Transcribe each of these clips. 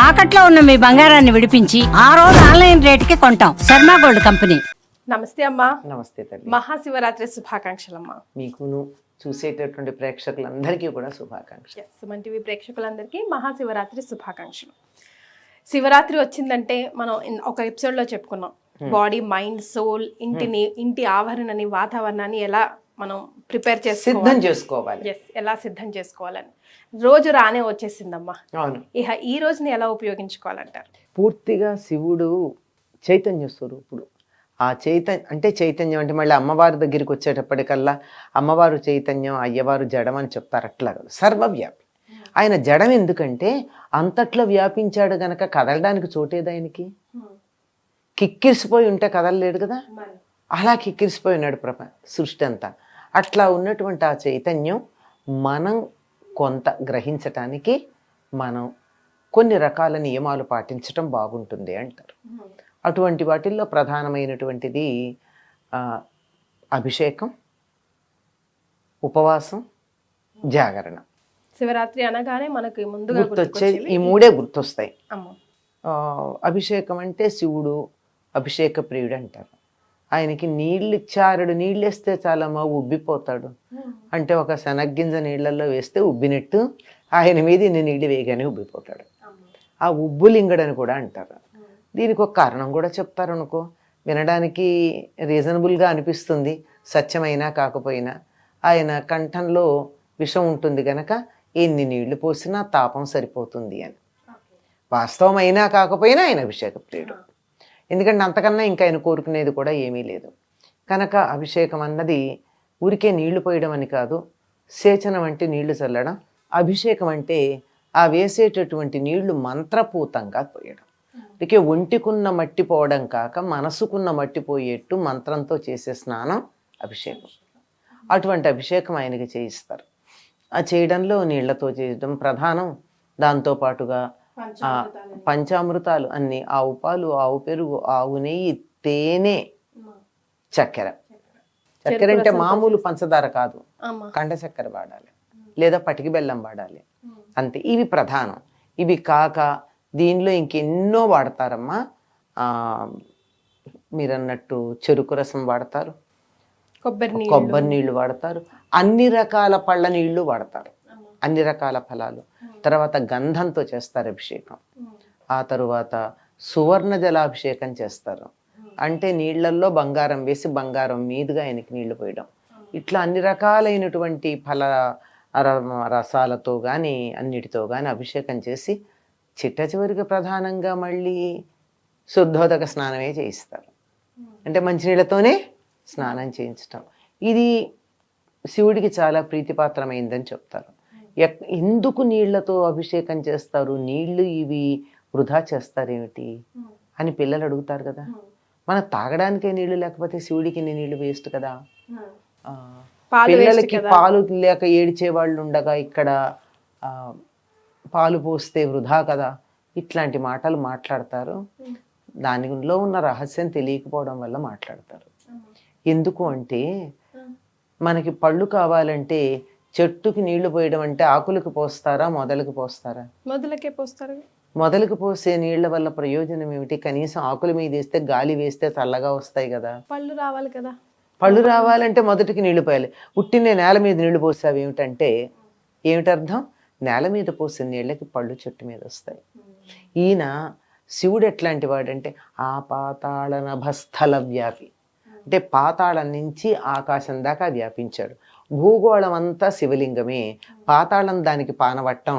తాకట్లో ఉన్న మీ బంగారాన్ని విడిపించి ఆ రోజు ఆన్లైన్ రేటుకి కొంటాం. Sharma gold company. నమస్తే అమ్మా. నమస్తే తల్లి. మహాశివరాత్రి శుభాకాంక్షలమ్మా. మీకును చూసేటటువంటి ప్రేక్షకులందరికీ కూడా శుభాకాంక్షలు. సుమన్ టీవీ ప్రేక్షకులందరికీ మహాశివరాత్రి శుభాకాంక్షలు. శివరాత్రి వచ్చిందంటే మనం ఒక ఎపిసోడ్ లో చెప్పుకున్నాం, బాడీ మైండ్ సోల్ ఇంటి ఆవరణని వాతావరణాన్ని ఎలా మనం ప్రిపేర్ చేసుకోవాలి, ఎలా సిద్ధం చేసుకోవాలని. రోజు రానే వచ్చేసిందమ్మా. అవును. ఇక ఈ రోజుని ఎలా ఉపయోగించుకోవాలంటారు? పూర్తిగా శివుడు చైతన్య స్వరూపుడు. ఆ చైతన్యం అంటే మళ్ళీ అమ్మవారి దగ్గరికి వచ్చేటప్పటికల్లా అమ్మవారు చైతన్యం, అయ్యవారు జడం అని చెప్తారు. అట్లా కాదు, సర్వవ్యాపి. ఆయన జడం ఎందుకంటే అంతట్లో వ్యాపించాడు గనక కదలడానికి చోటేది ఆయనకి. కిక్కిరిసిపోయి ఉంటే కదలలేడు కదా, అలా కిక్కిరిసిపోయి ఉన్నాడు సృష్టి అంతా. అట్లా ఉన్నటువంటి ఆ చైతన్యం మనం కొంత గ్రహించటానికి మనం కొన్ని రకాల నియమాలు పాటించటం బాగుంటుంది అంటారు. అటువంటి వాటిల్లో ప్రధానమైనటువంటిది అభిషేకం, ఉపవాసం, జాగరణ. శివరాత్రి అనగానే మనకి ముందుగా గుర్తొచ్చేది ఈ మూడే గుర్తొస్తాయి. అభిషేకం అంటే శివుడు అభిషేక ప్రియుడు అంటారు. ఆయనకి నీళ్ళు ఇచ్చారడు, నీళ్ళు వేస్తే చాలమ్మా ఉబ్బిపోతాడు. అంటే ఒక శనగ్గింజ నీళ్ళల్లో వేస్తే ఉబ్బినట్టు ఆయన మీద ఇన్ని నీళ్ళు వేయగానే ఉబ్బిపోతాడు. ఆ ఉబ్బులింగడని కూడా అంటారు. దీనికి ఒక కారణం కూడా చెప్తారు అనుకో, వినడానికి రీజనబుల్గా అనిపిస్తుంది. సత్యమైనా కాకపోయినా ఆయన కంఠంలో విషం ఉంటుంది గనక ఎన్ని నీళ్లు పోసినా తాపం సరిపోతుంది అని. వాస్తవమైనా కాకపోయినా ఆయన అభిషేక ప్రియుడు. ఎందుకంటే అంతకన్నా ఇంకా ఆయన కోరుకునేది కూడా ఏమీ లేదు కనుక అభిషేకం అన్నది ఊరికే నీళ్లు పోయడం అని కాదు. సేచనం అంటే నీళ్లు చల్లడం, అభిషేకం అంటే ఆ వేసేటటువంటి నీళ్లు మంత్రపూతంగా పోయడం. అందుకే ఒంటికున్న మట్టి పోవడం కాక మనసుకున్న మట్టి పోయేట్టు మంత్రంతో చేసే స్నానం అభిషేకం. అటువంటి అభిషేకం ఆయనకి చేయిస్తారు. ఆ చేయడంలో నీళ్లతో చేయడం ప్రధానం. దాంతోపాటుగా పంచామృతాలు అన్ని, ఆవు పాలు, ఆవు పెరుగు, ఆవు నెయ్యి, తేనె, చక్కెర. చక్కెర అంటే మామూలు పంచదార కాదు, కండ చక్కెర వాడాలి లేదా పటికి బెల్లం వాడాలి అంతే. ఇవి ప్రధానం. ఇవి కాక దీనిలో ఇంకెన్నో వాడతారమ్మా. మీరు అన్నట్టు చెరుకు రసం వాడతారు, కొబ్బరి నీళ్లు వాడతారు, అన్ని రకాల పళ్ళ నీళ్లు వాడతారు, అన్ని రకాల ఫలాలు. తర్వాత గంధంతో చేస్తారు అభిషేకం. ఆ తరువాత సువర్ణ జలాభిషేకం చేస్తారు. అంటే నీళ్లల్లో బంగారం వేసి బంగారం మీదుగా ఆయనకి నీళ్లు పోయడం. ఇట్లా అన్ని రకాలైనటువంటి ఫల రసాలతో కానీ అన్నిటితో కానీ అభిషేకం చేసి చిట్ట చివరికి ప్రధానంగా మళ్ళీ శుద్ధోదక స్నానమే చేయిస్తారు. అంటే మంచినీళ్ళతోనే స్నానం చేయించటం. ఇది శివుడికి చాలా ప్రీతిపాత్రమైందని చెప్తారు. ఎందుకు నీళ్లతో అభిషేకం చేస్తారు, నీళ్లు ఇవి వృధా చేస్తారేమిటి అని పిల్లలు అడుగుతారు కదా. మన తాగడానికే నీళ్లు లేకపోతే శివుడికి నీళ్లు వేస్ట్ కదా. పిల్లలకి పాలు లేక ఏడిచే వాళ్ళు ఉండగా ఇక్కడ పాలు పోస్తే వృధా కదా, ఇట్లాంటి మాటలు మాట్లాడతారు. దానిలో ఉన్న రహస్యం తెలియకపోవడం వల్ల మాట్లాడతారు. ఎందుకు అంటే మనకి పళ్ళు కావాలంటే చెట్టుకి నీళ్లు పోయడం అంటే ఆకులకు పోస్తారా, మొదలకు పోస్తారా? మొదలకే పోస్తారు. మొదలకు పోసే నీళ్ల వల్ల ప్రయోజనం ఏమిటి? కనీసం ఆకుల మీద వేస్తే గాలి వేస్తే చల్లగా వస్తాయి కదా. పళ్ళు రావాలి కదా. పళ్ళు రావాలంటే మొదటికి నీళ్లు పోయాలి. ఉట్టినే నేల మీద నీళ్లు పోసావు ఏమిటంటే ఏమిటర్థం? నేల మీద పోసే నీళ్ళకి పళ్ళు చెట్టు మీద వస్తాయి. ఈయన శివుడు ఎట్లాంటి వాడంటే ఆ పాతాళ నభస్థల వ్యాపి. అంటే పాతాళం నుంచి ఆకాశం దాకా వ్యాపించాడు. భూగోళం అంతా శివలింగమే, పాతాళం దానికి పానవట్టం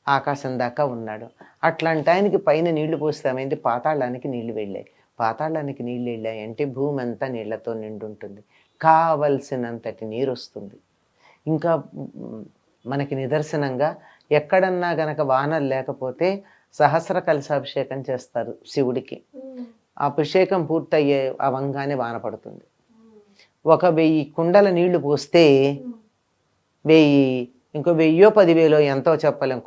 ఆకాశం దాకా ఉన్నాడు. అట్లాంటి ఆయనకి పైన నీళ్లు పోస్తామైంది, పాతాళానికి నీళ్లు వెళ్ళాయి. పాతాళానికి నీళ్ళు వెళ్ళాయి అంటే భూమి అంతా నీళ్లతో నిండుంటుంది, కావలసినంతటి నీరు వస్తుంది. ఇంకా మనకి నిదర్శనంగా ఎక్కడన్నా గనక వానలు లేకపోతే సహస్ర కలశాభిషేకం చేస్తారు శివుడికి. అభిషేకం పూర్తయ్యే అవంగానే వాన పడుతుంది. 1000 కుండల నీళ్లు పోస్తే 1000, ఇంకో 1000 10,000 ఎంతో చెప్పలేం,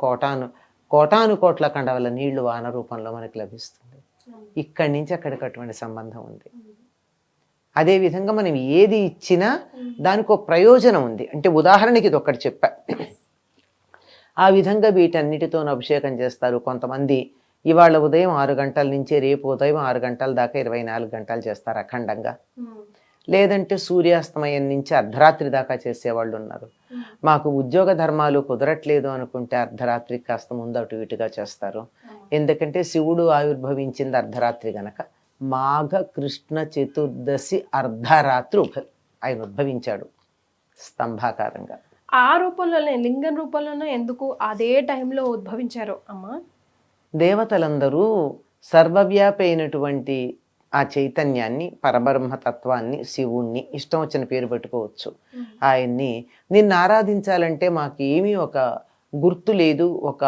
కోటాను కోట్ల కండవల నీళ్లు వాన రూపంలో మనకి లభిస్తుంది. ఇక్కడి నుంచి అక్కడికి అటువంటి సంబంధం ఉంది. అదేవిధంగా మనం ఏది ఇచ్చినా దానికి ఒక ప్రయోజనం ఉంది. అంటే ఉదాహరణకి ఇది ఒకటి చెప్పా, ఆ విధంగా వీటన్నిటితో అభిషేకం చేస్తారు. కొంతమంది ఇవాళ ఉదయం 6 గంటల నుంచి రేపు ఉదయం 6 గంటల దాకా 24 గంటలు చేస్తారు అఖండంగా. లేదంటే సూర్యాస్తమయం నుంచి అర్ధరాత్రి దాకా చేసేవాళ్ళు ఉన్నారు. మాకు ఉద్యోగ ధర్మాలు కుదరట్లేదు అనుకుంటే అర్ధరాత్రికి కాస్త ముందు అటు ఇటుగా చేస్తారు. ఎందుకంటే శివుడు ఆవిర్భవించింది అర్ధరాత్రి గనక. మాఘ కృష్ణ చతుర్దశి అర్ధరాత్రి ఆయన ఉద్భవించాడు స్తంభాకారంగా. ఆ రూపంలోనే, లింగం రూపంలోనే ఎందుకు అదే టైంలో ఉద్భవించారు అమ్మా? దేవతలందరూ సర్వవ్యాపి అయినటువంటి ఆ చైతన్యాన్ని, పరబ్రహ్మతత్వాన్ని, శివుణ్ణి, ఇష్టం వచ్చిన పేరు పెట్టుకోవచ్చు, ఆయన్ని నిన్ను ఆరాధించాలంటే మాకు ఏమీ ఒక గుర్తు లేదు, ఒక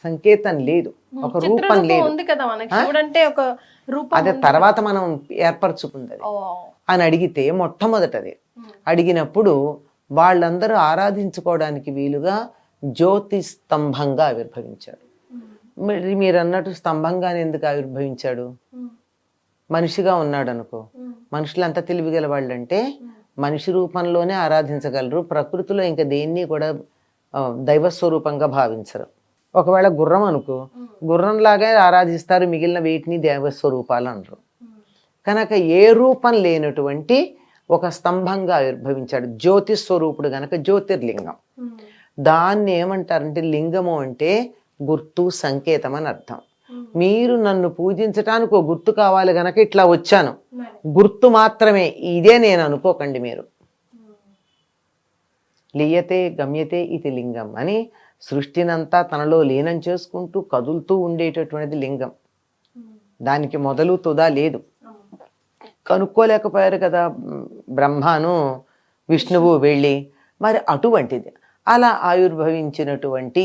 సంకేతం లేదు, ఒక రూపం లేదు. ఉంది కదా మనకి శివుడంటే ఒక రూపం. అదే తర్వాత మనం ఏర్పరచుకుంది అని అడిగితే మొట్టమొదటది అడిగినప్పుడు వాళ్ళందరూ ఆరాధించుకోవడానికి వీలుగా జ్యోతి స్తంభంగా ఆవిర్భవించాడు. మరి మీరు అన్నట్టు స్తంభంగానే ఎందుకు ఆవిర్భవించాడు? మనిషిగా ఉన్నాడు అనుకో, మనుషులు అంత తెలివిగల వాళ్ళంటే మనిషి రూపంలోనే ఆరాధించగలరు, ప్రకృతిలో ఇంకా దేన్ని కూడా దైవస్వరూపంగా భావించరు. ఒకవేళ గుర్రం అనుకో, గుర్రంలాగే ఆరాధిస్తారు, మిగిలిన వీటిని దేవస్వరూపాలు అనరు. కనుక ఏ రూపం లేనటువంటి ఒక స్తంభంగా ఆవిర్భవించాడు, జ్యోతి స్వరూపుడు గనక జ్యోతిర్లింగం. దాన్ని ఏమంటారంటే లింగము అంటే గుర్తు, సంకేతం అని అర్థం. మీరు నన్ను పూజించటానికి ఒక గుర్తు కావాలి గనక ఇట్లా వచ్చాను, గుర్తు మాత్రమే, ఇదే నేను అనుకోకండి మీరు. లీయతే గమ్యతే ఇది లింగం అని సృష్టినంతా తనలో లీనం చేసుకుంటూ కదులుతూ ఉండేటటువంటిది లింగం. దానికి మొదలు తుదా లేదు. కనుక్కోలేకపోయారు కదా బ్రహ్మను విష్ణువు వెళ్ళి. మరి అటువంటిది అలా ఆవిర్భవించినటువంటి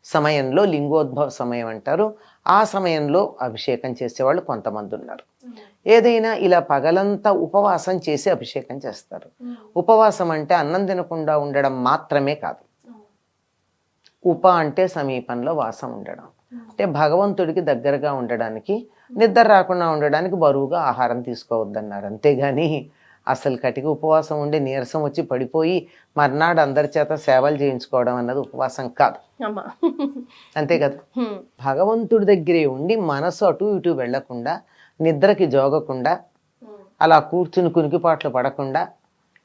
సమయంలో లింగోద్భవ సమయం అంటారు. ఆ సమయంలో అభిషేకం చేసేవాళ్ళు కొంతమంది ఉన్నారు. ఏదైనా ఇలా పగలంతా ఉపవాసం చేసి అభిషేకం చేస్తారు. ఉపవాసం అంటే అన్నం తినకుండా ఉండడం మాత్రమే కాదు. ఉప అంటే సమీపంలో వాసం ఉండడం, అంటే భగవంతుడికి దగ్గరగా ఉండడానికి, నిద్ర రాకుండా ఉండడానికి బరువుగా ఆహారం తీసుకోవద్దన్నారు. అంతేగాని అసలు కటిక ఉపవాసం ఉండి నీరసం వచ్చి పడిపోయి మర్నాడు అందరి చేత సేవలు చేయించుకోవడం అన్నది ఉపవాసం కాదు. అంతే కదా. భగవంతుడి దగ్గరే ఉండి మనసు అటు ఇటు వెళ్లకుండా, నిద్రకి జోగకుండా, అలా కూర్చుని కునికిపాట్లు పడకుండా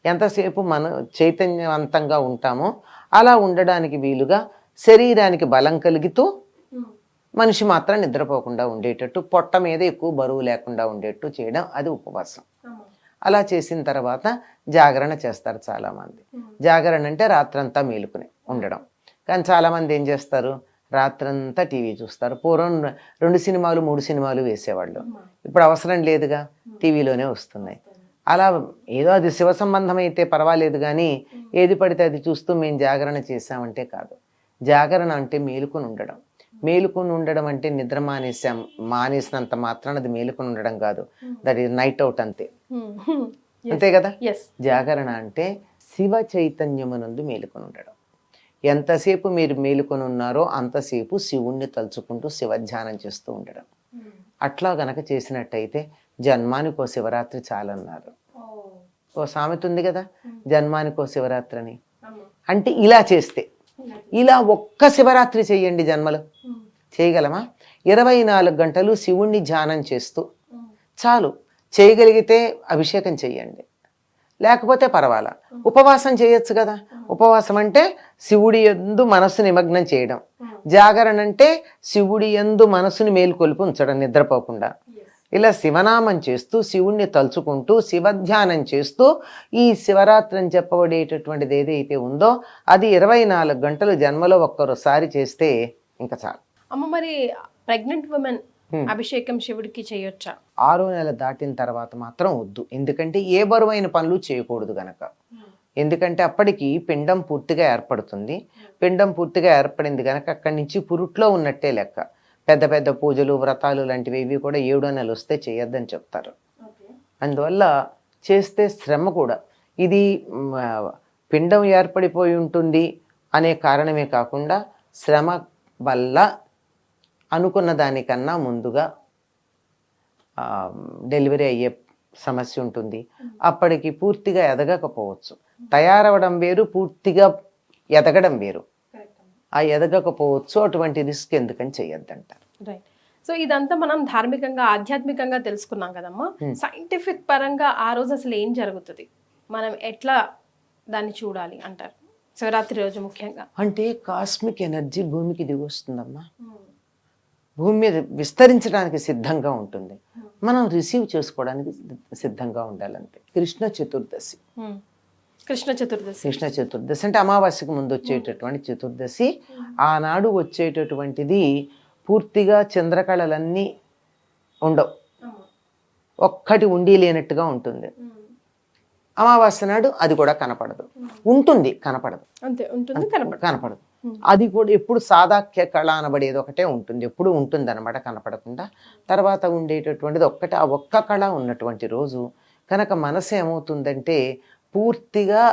ఎంతసేపు మన చైతన్యవంతంగా ఉంటామో అలా ఉండడానికి వీలుగా శరీరానికి బలం కలుగుతూ మనిషి మాత్రం నిద్రపోకుండా ఉండేటట్టు, పొట్ట మీద ఎక్కువ బరువు లేకుండా ఉండేట్టు చేయడం, అది ఉపవాసం. అలా చేసిన తర్వాత జాగరణ చేస్తారు చాలామంది. జాగరణ అంటే రాత్రంతా మేలుకుని ఉండడం. కానీ చాలామంది ఏం చేస్తారు, రాత్రంతా టీవీ చూస్తారు. పూర్వం 2 సినిమాలు 3 సినిమాలు వేసేవాళ్ళు, ఇప్పుడు అవసరం లేదుగా, టీవీలోనే వస్తున్నాయి. అలా ఏదో అది శివ సంబంధం అయితే పర్వాలేదు, కానీ ఏది పడితే అది చూస్తూ మేము జాగరణ చేసామంటే కాదు. జాగరణ అంటే మేలుకుని ఉండడం. మేలుకుని ఉండడం అంటే నిద్ర మానేసినంత మాత్రాన అది మేలుకుని ఉండడం కాదు, దట్ ఈస్ నైట్ అవుట్ అంతే. అంతే కదా. జాగరణ అంటే శివ చైతన్యమునందు మేలుకొని ఉండడం. ఎంతసేపు మీరు మేలుకొని ఉన్నారో అంతసేపు శివుణ్ణి తలుచుకుంటూ శివధ్యానం చేస్తూ ఉండడం. అట్లా గనక చేసినట్టయితే జన్మానికో శివరాత్రి చాలన్నారు. ఓ సామెత ఉంది కదా, జన్మానికో శివరాత్రి అని. అంటే ఇలా చేస్తే, ఇలా ఒక్క శివరాత్రి చెయ్యండి జన్మలో. చేయగలమా? 24 గంటలు శివుణ్ణి ధ్యానం చేస్తూ చాలు. చేయగలిగితే అభిషేకం చెయ్యండి, లేకపోతే పర్వాలా ఉపవాసం చేయొచ్చు కదా. ఉపవాసం అంటే శివుడి యందు మనస్సు నిమగ్నం చేయడం. జాగరణ అంటే శివుడి యందు మనస్సుని మేలుకొల్పి ఉంచడం నిద్రపోకుండా. ఇలా శివనామం చేస్తూ శివుణ్ణి తలుచుకుంటూ శివధ్యానం చేస్తూ ఈ శివరాత్రి అని చెప్పబడేటటువంటిది ఏదైతే ఉందో అది 24 గంటలు జన్మలో ఒక్కసారి చేస్తే ఇంకా చాలు. అమ్మ, మరి ప్రెగ్నెంట్ ఉమెన్ అభిషేకం శివుడికి చేయొచ్చా? 6వ నెల దాటిన తర్వాత మాత్రం వద్దు. ఎందుకంటే ఏ బరువైన పనులు చేయకూడదు గనక. ఎందుకంటే అప్పటికి పిండం పూర్తిగా ఏర్పడుతుంది. పిండం పూర్తిగా ఏర్పడింది కనుక అక్కడి నుంచి పురుట్లో ఉన్నట్టే లెక్క. పెద్ద పెద్ద పూజలు, వ్రతాలు లాంటివి ఇవి కూడా 7వ నెల వస్తే చేయొద్దని చెప్తారు. అందువల్ల చేస్తే శ్రమ కూడా, ఇది పిండం ఏర్పడిపోయి ఉంటుంది అనే కారణమే కాకుండా శ్రమ వల్ల అనుకున్న దానికన్నా ముందుగా డెలివరీ అయ్యే సమస్య ఉంటుంది. అప్పటికి పూర్తిగా ఎదగకపోవచ్చు. తయారవడం వేరు, పూర్తిగా ఎదగడం వేరు. ఎదగకపోవచ్చు, అటువంటి రిస్క్ ఎందుకని చెయ్యొద్దంటారు. రైట్. సో ఇదంతా మనం ధార్మికంగా ఆధ్యాత్మికంగా తెలుసుకున్నాం కదమ్మా. సైంటిఫిక్ పరంగా ఆ రోజు అసలు ఏం జరుగుతుంది, మనం ఎట్లా దాన్ని చూడాలి అంటారు శివరాత్రి రోజు ముఖ్యంగా? అంటే కాస్మిక్ ఎనర్జీ భూమికి దిగి వస్తుందమ్మా, భూమి మీద విస్తరించడానికి సిద్ధంగా ఉంటుంది, మనం రిసీవ్ చేసుకోవడానికి సిద్ధంగా ఉండాలంతే. కృష్ణ చతుర్దశి అంటే అమావాస్యకు ముందు వచ్చేటటువంటి చతుర్దశి. ఆనాడు వచ్చేటటువంటిది పూర్తిగా చంద్రకళలన్నీ ఉండవు, ఒక్కటి ఉండి లేనట్టుగా ఉంటుంది. అమావాస్య నాడు అది కూడా కనపడదు, ఉంటుంది కనపడదు, అంతే ఉంటుంది, కనపడదు. అది కూడా ఎప్పుడు సాదాఖ్య కళ అనబడేది ఒకటే ఉంటుంది, ఎప్పుడు ఉంటుంది అనమాట కనపడకుండా. తర్వాత ఉండేటటువంటిది ఒక్కటే, ఆ ఒక్క కళ ఉన్నటువంటి రోజు కనుక మనసు ఏమవుతుందంటే పూర్తిగా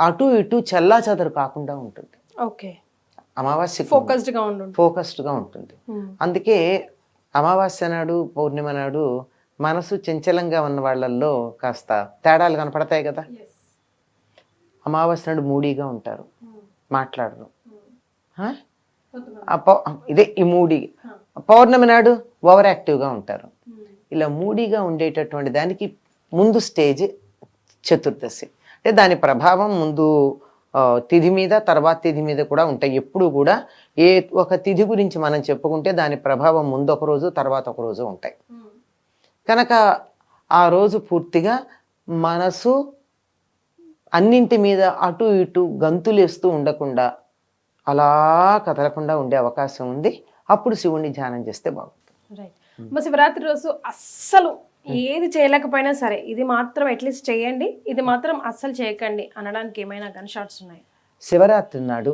అటు ఇటు చల్లా చెదరు కాకుండా ఉంటుంది. ఓకే, అమావాస్య ఫోకస్డ్గా ఉంటుంది. అందుకే అమావాస్య నాడు పౌర్ణిమ నాడు మనసు చంచలంగా ఉన్న వాళ్ళల్లో కాస్త తేడాలు కనపడతాయి కదా. అమావాస్య నాడు మూడీగా ఉంటారు, మాట్లాడరు, ఇదే ఈ మూడీ. పౌర్ణమి నాడు ఓవర్ యాక్టివ్గా ఉంటారు. ఇలా మూడీగా ఉండేటటువంటి దానికి ముందు స్టేజ్ చతుర్దశి. అంటే దాని ప్రభావం ముందు తిథి మీద, తర్వాత తిథి మీద కూడా ఉంటాయి. ఎప్పుడు కూడా ఏ ఒక తిథి గురించి మనం చెప్పుకుంటే దాని ప్రభావం ముందు ఒక రోజు, తర్వాత ఒక రోజు ఉంటాయి. కనుక ఆ రోజు పూర్తిగా మనసు అన్నింటి మీద అటు ఇటు గంతులేస్తూ ఉండకుండా అలా కదలకుండా ఉండే అవకాశం ఉంది. అప్పుడు శివుణ్ణి ధ్యానం చేస్తే బాగుంటుంది. రైట్. శివరాత్రి రోజు అస్సలు ఏది చేయలేకపోయినా సరే ఇది మాత్రం అట్లీస్ట్ చేయండి, ఇది మాత్రం అస్సలు చేయకండి అనడానికి ఏమైనా గన్ షాట్స్ ఉన్నాయి? శివరాత్రి నాడు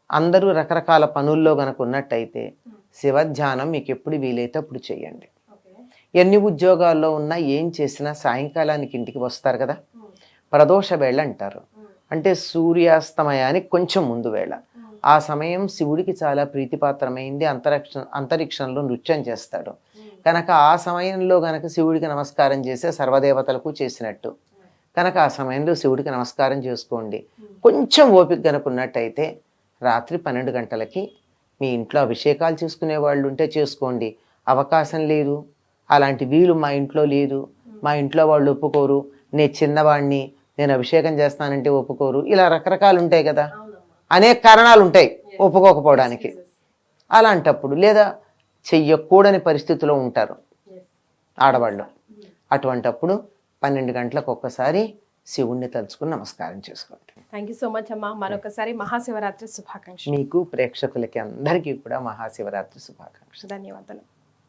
అందరూ రకరకాల పనుల్లో గనక ఉన్నట్టయితే శివధ్యానం మీకు ఎప్పుడు వీలైతే అప్పుడు చేయండి. ఎన్ని ఉద్యోగాల్లో ఉన్నా ఏం చేసినా సాయంకాలానికి ఇంటికి వస్తారు కదా, ప్రదోష వేళ అంటారు. అంటే సూర్యాస్తమయానికి కొంచెం ముందు వేళ. ఆ సమయం శివుడికి చాలా ప్రీతిపాత్రమైంది. అంతరిక్షంలో నృత్యం చేస్తాడు కనుక ఆ సమయంలో గనక శివుడికి నమస్కారం చేసే సర్వదేవతలకు చేసినట్టు. కనుక ఆ సమయంలో శివుడికి నమస్కారం చేసుకోండి. కొంచెం ఓపిక కనుకున్నట్టయితే రాత్రి 12 గంటలకి మీ ఇంట్లో అభిషేకాలు చేసుకునే వాళ్ళు ఉంటే చేసుకోండి. అవకాశం లేదు, అలాంటి వీలు మా ఇంట్లో లేదు, మా ఇంట్లో వాళ్ళు ఒప్పుకోరు, నేను చిన్నవాడిని, నేను అభిషేకం చేస్తానంటే ఒప్పుకోరు, ఇలా రకరకాలు ఉంటాయి కదా, అనేక కారణాలు ఉంటాయి ఒప్పుకోకపోవడానికి. అలాంటప్పుడు లేదా చెయ్యకూడని పరిస్థితిలో ఉంటారు ఆడవాళ్ళు. అటువంటప్పుడు 12 గంటలకు ఒక్కసారి శివుణ్ణి తలుచుకుని నమస్కారం చేసుకోండి. థ్యాంక్ యూ సో మచ్ అమ్మా. మరొకసారి మహాశివరాత్రి శుభాకాంక్షలు. మీకు ప్రేక్షకులకి అందరికీ కూడా మహాశివరాత్రి శుభాకాంక్షలు. ధన్యవాదాలు.